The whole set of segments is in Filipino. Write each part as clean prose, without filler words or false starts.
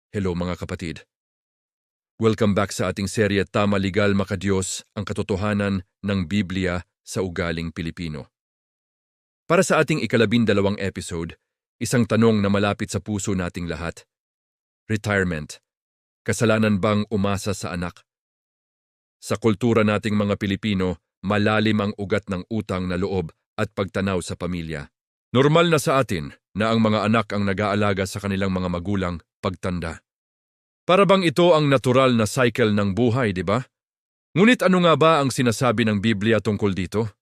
Hello mga kapatid. Welcome back sa ating serye Tama Legal Makadiyos, ang katotohanan ng Biblia sa ugaling Pilipino. Para sa ating ika-12 episode, isang tanong na malapit sa puso nating lahat. Retirement. Kasalanan bang umasa sa anak? Sa kultura nating mga Pilipino, malalim ang ugat ng utang na loob at pagtanaw sa pamilya. Normal na sa atin na ang mga anak ang nag-aalaga sa kanilang mga magulang pagtanda. Para bang ito ang natural na cycle ng buhay, di ba? Ngunit ano nga ba ang sinasabi ng Biblia tungkol dito?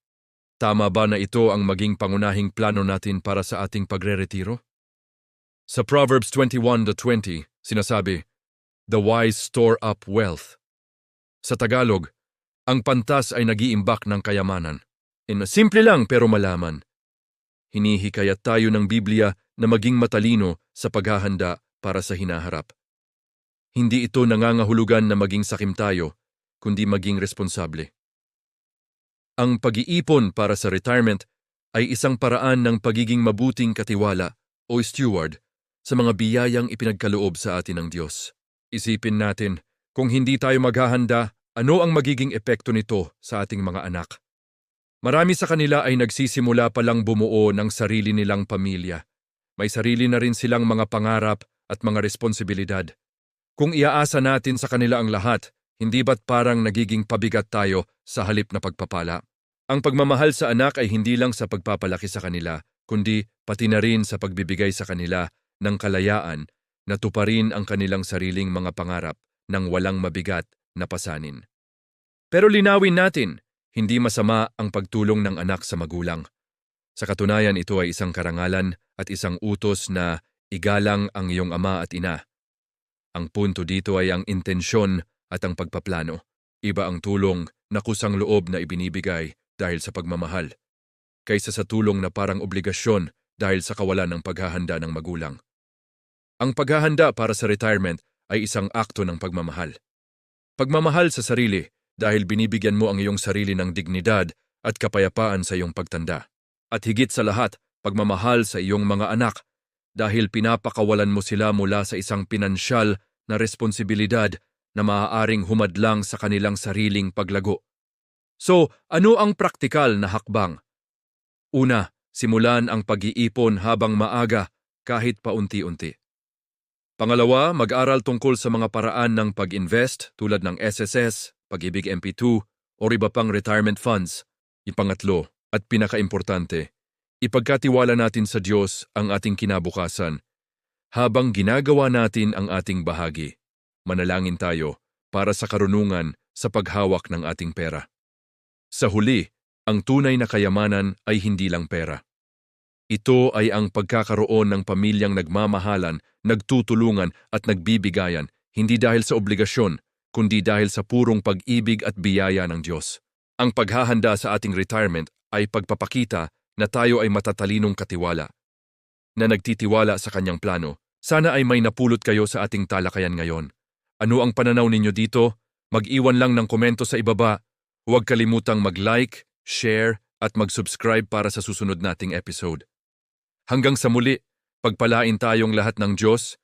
Tama ba na ito ang maging pangunahing plano natin para sa ating pagre-retiro? Sa Proverbs 21:20, sinasabi, "The wise store up wealth." Sa Tagalog, ang pantas ay nag-iimbak ng kayamanan. Simple lang pero malaman. Hinihikayat tayo ng Biblia na maging matalino sa paghahanda para sa hinaharap. Hindi ito nangangahulugan na maging sakim tayo, kundi maging responsable. Ang pag-iipon para sa retirement ay isang paraan ng pagiging mabuting katiwala o steward sa mga biyayang ipinagkaloob sa atin ng Diyos. Isipin natin, kung hindi tayo maghahanda, ano ang magiging epekto nito sa ating mga anak? Marami sa kanila ay nagsisimula palang bumuo ng sarili nilang pamilya. May sarili na rin silang mga pangarap at mga responsibilidad. Kung iaasa natin sa kanila ang lahat, hindi ba't parang nagiging pabigat tayo sa halip na pagpapala? Ang pagmamahal sa anak ay hindi lang sa pagpapalaki sa kanila, kundi pati na rin sa pagbibigay sa kanila ng kalayaan na tuparin ang kanilang sariling mga pangarap ng walang mabigat na pasanin. Pero linawin natin, hindi masama ang pagtulong ng anak sa magulang. Sa katunayan, ito ay isang karangalan at isang utos na igalang ang iyong ama at ina. Ang punto dito ay ang intensyon at ang pagpaplano. Iba ang tulong na kusang loob na ibinibigay dahil sa pagmamahal, kaysa sa tulong na parang obligasyon dahil sa kawalan ng paghahanda ng magulang. Ang paghahanda para sa retirement ay isang akto ng pagmamahal. Pagmamahal sa sarili dahil binibigyan mo ang iyong sarili ng dignidad at kapayapaan sa iyong pagtanda. At higit sa lahat, pagmamahal sa iyong mga anak dahil pinapakawalan mo sila mula sa isang pinansyal na responsibilidad na maaaring humadlang sa kanilang sariling paglago. So, ano ang praktikal na hakbang? Una, simulan ang pag-iipon habang maaga kahit paunti-unti. Pangalawa, mag-aral tungkol sa mga paraan ng pag-invest tulad ng SSS, Pag-ibig MP2 o iba pang retirement funds. Ipangatlo, at pinakaimportante, ipagkatiwala natin sa Diyos ang ating kinabukasan. Habang ginagawa natin ang ating bahagi, manalangin tayo para sa karunungan sa paghawak ng ating pera. Sa huli, ang tunay na kayamanan ay hindi lang pera. Ito ay ang pagkakaroon ng pamilyang nagmamahalan, nagtutulungan at nagbibigayan, hindi dahil sa obligasyon, kundi dahil sa purong pag-ibig at biyaya ng Diyos. Ang paghahanda sa ating retirement ay pagpapakita na tayo ay matatalinong katiwala, na nagtitiwala sa kanyang plano. Sana ay may napulot kayo sa ating talakayan ngayon. Ano ang pananaw ninyo dito? Mag-iwan lang ng komento sa ibaba. Huwag kalimutang mag-like, share at mag-subscribe para sa susunod nating episode. Hanggang sa muli, pagpalain tayong lahat ng Diyos,